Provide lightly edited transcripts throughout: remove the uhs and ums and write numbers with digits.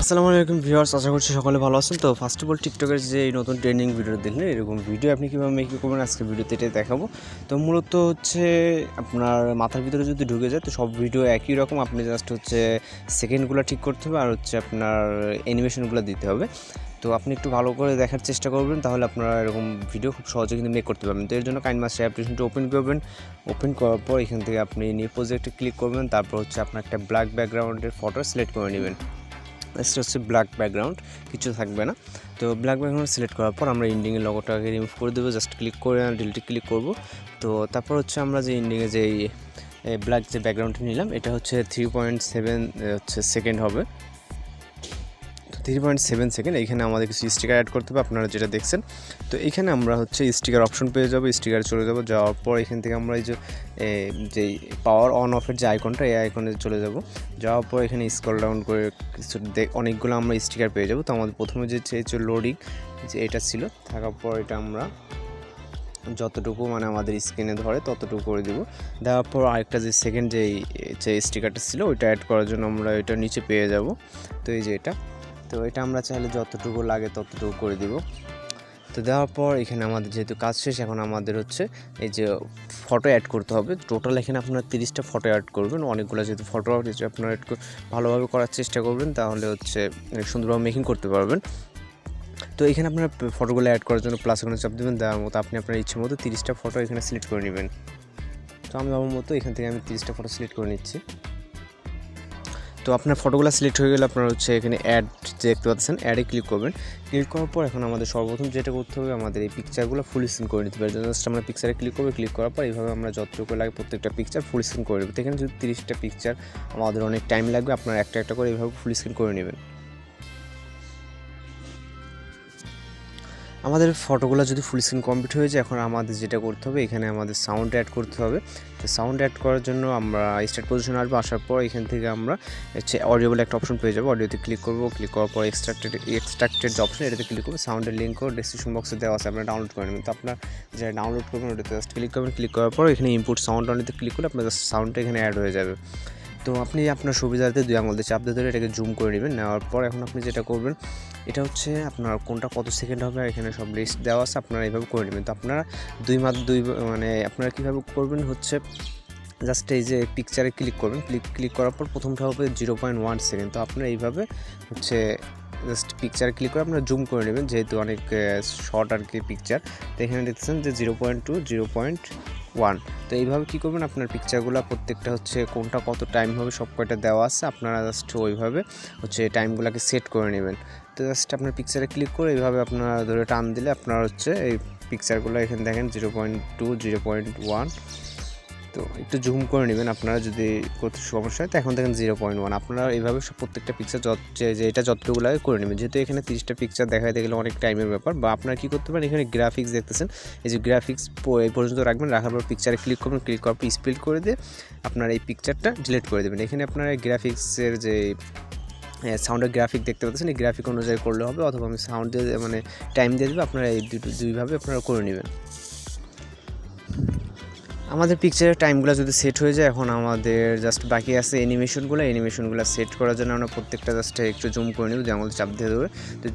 আসসালামু আলাইকুম ভিউয়ার্স, আশা করছি সকলে ভালো আছেন। তো ফার্স্ট অফ অল টিকটকের যে নতুন ট্রেন্ডিং ভিডিও দেখলেন, এরকম ভিডিও আপনি কীভাবে মেকিং করবেন আজকে ভিডিওতে এটাই দেখাবো। তো মূলত হচ্ছে আপনার মাথার ভিতরে যদি ঢুকে যায় তো সব ভিডিও একই রকম, আপনি জাস্ট হচ্ছে সেকেন্ডগুলো ঠিক করতে হবে আর হচ্ছে আপনার অ্যানিমেশনগুলো দিতে হবে। তো আপনি একটু ভালো করে দেখার চেষ্টা করবেন, তাহলে আপনারা এরকম ভিডিও খুব সহজে কিন্তু মেক করতে পারবেন। তো এর জন্য কাইন্ডমাস্টার অ্যাপ্লিকেশনটা ওপেন করবেন। ওপেন করার পর এখান থেকে আপনি নিউ প্রজেক্টে ক্লিক করবেন, তারপর হচ্ছে আপনার একটা ব্ল্যাক ব্যাকগ্রাউন্ডের ফটো সিলেক্ট করে নেবেন। নেক্সট হচ্ছে ব্ল্যাক ব্যাকগ্রাউন্ড, কিছু থাকবে না। তো ব্ল্যাক ব্যাকগ্রাউন্ড সিলেক্ট করার পর আমরা ইন্ডিংয়ের লোগোটাকে রিমুভ করে দেবো, জাস্ট ক্লিক করে ডিলিটে ক্লিক করব। তো তারপর হচ্ছে আমরা যে ইন্ডিংয়ে যে ব্ল্যাক যে ব্যাকগ্রাউন্ডটা নিলাম, এটা হচ্ছে 3.7 হচ্ছে সেকেন্ড হবে। 3.7 সেকেন্ড। এইখানে আমাদের কিছু স্টিকার অ্যাড করতে হবে, আপনারা যেটা দেখছেন। তো এইখানে আমরা হচ্ছে স্টিকার অপশন পেয়ে যাবো, স্টিকার চলে যাব। যাওয়ার পর এখান থেকে আমরা এই যে পাওয়ার অন অফের যে আইকনটা, এই আইকনে চলে যাব। যাওয়ার পর এখানে স্ক্রল ডাউন করে কিছু অনেকগুলো আমরা স্টিকার পেয়ে যাব। তো আমাদের প্রথমে যে লোডিং যে এটা ছিল, থাকার পর এটা আমরা যতটুকু মানে আমাদের স্ক্রিনে ধরে ততটুকু করে দেবো। দেওয়ার পর আরেকটা যে সেকেন্ড যে স্টিকারটা ছিল ওইটা অ্যাড করার জন্য আমরা এটা নিচে পেয়ে যাব। তো এই যে এটা, তো এটা আমরা চাইলে যতটুকু লাগে ততটুকু করে দিব। তো দেওয়ার পর এখানে আমাদের যেহেতু কাজ শেষ, এখন আমাদের হচ্ছে এই যে ফটো অ্যাড করতে হবে। টোটাল এখানে আপনারা 30টা ফটো অ্যাড করবেন। অনেকগুলো যেহেতু ফটো আপনারা ভালোভাবে করার চেষ্টা করবেন, তাহলে হচ্ছে সুন্দরভাবে মেকিং করতে পারবেন। তো এখানে আপনার ফটোগুলো অ্যাড করার জন্য প্লাস এখানে চাপ দেবেন। দেওয়ার মতো আপনি আপনার ইচ্ছে মতো 30টা ফটো এখানে সিলেক্ট করে নেবেন। তো আমি আমার মতো এখান থেকে আমি 30টা ফটো সিলেক্ট করে নিচ্ছি। তো আপনার ফটোগুলো সিলেক্ট হয়ে গেলে আপনার হচ্ছে এখানে অ্যাড যে দেখতে পাচ্ছেন, অ্যাডে ক্লিক করবেন। ক্লিক করার পর এখন আমাদের সর্বপ্রথম যেটা করতে হবে, আমাদের এই পিকচারগুলো ফুল স্ক্রিন করে নিতে হবে। জাস্ট আমরা পিকচারে ক্লিক করবো, ক্লিক করার পর এইভাবে আমরা যতটুকু লাগে প্রত্যেকটা পিকচার ফুল স্ক্রিন করে নেব। তো এখানে যদি 30টা পিকচার আমাদের অনেক টাইম লাগবে, আপনারা একটা একটা করে এইভাবে ফুল স্ক্রিন করে নেবেন। আমাদের ফটোগুলো যদি ফুল স্ক্রিন কমপ্লিট হয়ে যায়, এখন আমাদের যেটা করতে হবে, এখানে আমাদের সাউন্ড অ্যাড করতে হবে। তো সাউন্ড অ্যাড করার জন্য আমরা স্টার্ট পজিশনে আসবো। আসার পর এখান থেকে আমরা হচ্ছে অডিও বলে একটা অপশন পেয়ে যাবো। অডিওতে ক্লিক করবো, ক্লিক করার পর এক্সট্রাক্টেড যে অপশন, এটাতে ক্লিক করবো। সাউন্ডের লিঙ্কও ডেসক্রিপশন বক্সে দেওয়া আছে, আপনারা ডাউনলোড করে নেবেন। তো আপনার যারা ডাউনলোড করবেন ওটাতে জাস্ট ক্লিক করবেন। ক্লিক করার পর এখানে ইনপুট সাউন্ড অনেতে ক্লিক করলে আপনার জাস্ট সাউন্ডটা এখানে অ্যাড হয়ে যাবে। তো আপনি আপনার সুবিধার্থে 2 আঙুল দিয়ে চাপ দিয়ে ধরে এটাকে জুম করে নেবেন। নেওয়ার পর এখন আপনি যেটা করবেন, এটা হচ্ছে আপনার কোনটা কত সেকেন্ড হবে এখানে সব লিস্ট দেওয়া আছে, আপনারা এইভাবে করে নেবেন। তো আপনারা দুই মানে আপনারা কীভাবে করবেন হচ্ছে, জাস্ট এই যে পিকচারে ক্লিক করবেন। ক্লিক করার পর প্রথমটা হবে 0.1 সেকেন্ড। তো আপনারা এইভাবে হচ্ছে জাস্ট পিকচারে ক্লিক করে আপনারা জুম করে নেবেন, যেহেতু অনেক শর্ট আর কি পিকচার। তো এখানে দেখছেন যে 0.2, 0.1। তো এইভাবে কী করবেন, আপনার পিকচারগুলো প্রত্যেকটা হচ্ছে কোনটা কত টাইম হবে সব কয়টা দেওয়া আছে, আপনারা জাস্ট ওইভাবে হচ্ছে টাইমগুলোকে সেট করে নেবেন। তো জাস্ট আপনার পিকচারে ক্লিক করে এইভাবে আপনারা ধরে টান দিলে আপনার হচ্ছে এই পিকচারগুলো এখানে দেখেন 0.2, 0.1। তো একটু জুম করে নেবেন আপনারা যদি করতে সমস্যা হয়। তো এখন দেখেন 0.1। আপনারা এইভাবে প্রত্যেকটা পিকচার যে এটা যতটুকু লাগে করে নেবেন। যেহেতু এখানে 30টা পিকচার দেখাতে গেলে অনেক টাইমের ব্যাপার, বা আপনারা কী করতে পারেন, এখানে গ্রাফিক্স দেখতেছেন, এই যে গ্রাফিক্স এই পর্যন্ত রাখবেন। রাখার পর পিকচারে ক্লিক করবেন, ক্লিক করার পর স্প্লিট করে দিয়ে আপনার এই পিকচারটা ডিলিট করে দেবেন। এখানে আপনারা গ্রাফিক্সের যে সাউন্ডের গ্রাফিক দেখতে পাচ্ছেন, এই গ্রাফিক অনুযায়ী করলে হবে, অথবা আমি সাউন্ড দিয়ে মানে টাইম দিয়ে দেবো। আপনারা এই দুইভাবে আপনারা করে নেবেন। আমাদের পিকচারের টাইমগুলো যদি সেট হয়ে যায়, এখন আমাদের জাস্ট বাকি আছে অ্যানিমেশনগুলো সেট করার জন্য আমরা প্রত্যেকটা জাস্ট একটু জুম করে নেব, যেমন চাপ দিয়ে দেবে। তো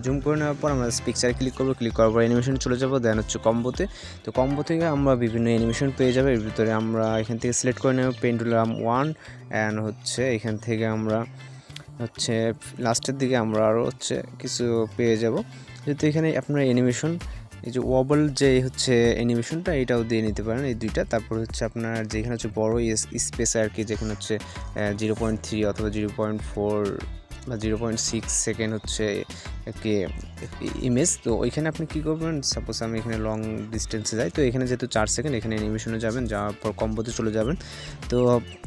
জুম করে নেওয়ার পর আমরা পিকচারে ক্লিক করবো, ক্লিক করার পর অ্যানিমেশন চলে যাবো। দেন হচ্ছে কম্বোতে। তো কম্বো থেকে আমরা বিভিন্ন অ্যানিমেশন পেয়ে যাবো। এর ভিতরে আমরা এখান থেকে সিলেক্ট করে নেব পেন্ডুলাম 1, অ্যান্ড হচ্ছে এখান থেকে আমরা হচ্ছে লাস্টের দিকে আমরা আরও হচ্ছে কিছু পেয়ে যাব। যেহেতু এখানে আপনার অ্যানিমেশন এই যে ওয়াবল যে হচ্ছে অ্যানিমেশনটা, এটাও দিয়ে নিতে পারেন, এই দুইটা। তারপর হচ্ছে আপনার যেখানে হচ্ছে বড় স্পেস আর কি, যেখানে হচ্ছে 0.3 অথবা 0.4 বা 0.6 সেকেন্ড হচ্ছে কি ইমেজ। তো ওইখানে আপনি কী করবেন, সাপোজ আমি এখানে লং ডিস্টেন্সে যাই, তো এখানে যেহেতু 4 সেকেন্ড, এখানে অ্যানিমেশনে যাবেন, যাওয়ার পর কম্বোতে চলে যাবেন। তো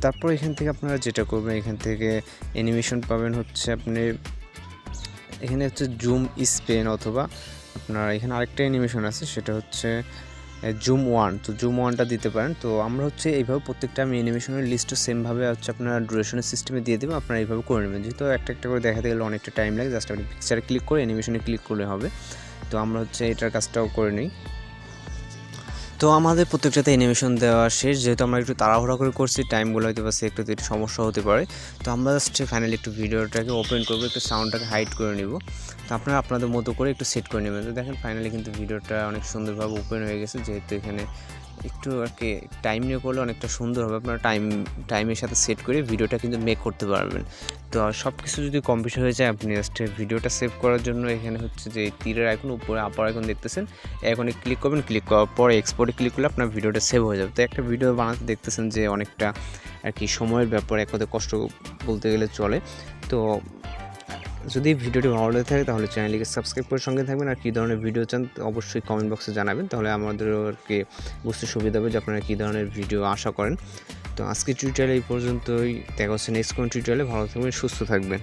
তারপর এখান থেকে আপনারা যেটা করবেন, এখান থেকে অ্যানিমেশন পাবেন হচ্ছে আপনি এখানে হচ্ছে জুম স্পেন, অথবা আপনার এখানে আরেকটা অ্যানিমেশন আছে, সেটা হচ্ছে জুম 1। তো জুম 1টা দিতে পারেন। তো আমরা হচ্ছে এইভাবে প্রত্যেকটা আমি অ্যানিমেশনের লিস্টও সেমভাবে হচ্ছে আপনার ডিউরেশনের সিস্টেমে দিয়ে দেবো, আপনারা এইভাবে করে নেবেন। যেহেতু একটা একটা করে দেখাতে গেলে অনেকটা টাইম লাগে, জাস্ট আপনি পিকচারে ক্লিক করে অ্যানিমেশনে ক্লিক করলে হবে। তো আমরা হচ্ছে এটার কাজটাও করে নিই। তো আমাদের প্রত্যেকটাতে অ্যানিমেশন দেওয়া শেষ, যেহেতু আমরা একটু তাড়াহুড়া করে করছি, টাইমগুলো হয়তো বা একটু সমস্যা হতে পারে। তো আমরা জাস্ট ফাইনালি একটু ভিডিওটাকে ওপেন করবো, একটু সাউন্ডটাকে হাইড করে নিব। তো আপনারা আপনাদের মতো করে একটু সেট করে নেবেন। তো দেখেন ফাইনালি কিন্তু ভিডিওটা অনেক সুন্দরভাবে ওপেন হয়ে গেছে, যেহেতু এখানে একটু আর কি টাইম নিয়ে করলে অনেকটা সুন্দর হবে। আপনারা টাইমের সাথে সেট করে ভিডিওটা কিন্তু মেক করতে পারবেন। তো সব কিছু যদি কমপ্লিট হয়ে যায়, আপনি জাস্ট ভিডিওটা সেভ করার জন্য এখানে হচ্ছে যে তীরের আইকন, উপরে আপার আইকন দেখতেছেন, এখনই ক্লিক করবেন। ক্লিক করার পর এক্সপোর্টে ক্লিক করলে আপনার ভিডিওটা সেভ হয়ে যাবে। তো একটা ভিডিও বানাতে দেখতেছেন যে অনেকটা আর কি সময়ের ব্যাপার, এক কথায় কষ্ট বলতে গেলে চলে। তো যদি ভিডিওটি ভালো লেগে থাকে তাহলে চ্যানেলটিকে সাবস্ক্রাইব করে সঙ্গে থাকবেন। আর কী ধরনের ভিডিও চান অবশ্যই কমেন্ট বক্সে জানাবেন, তাহলে আমাদেরকে বুঝতে সুবিধা হবে যে আপনারা কী ধরনের ভিডিও আশা করেন। তো আজকে টিউটোরিয়াল এই পর্যন্তই, দেখা হচ্ছে নেক্সট কোন টিউটোরিয়ালে। ভালো থাকবেন, সুস্থ থাকবেন।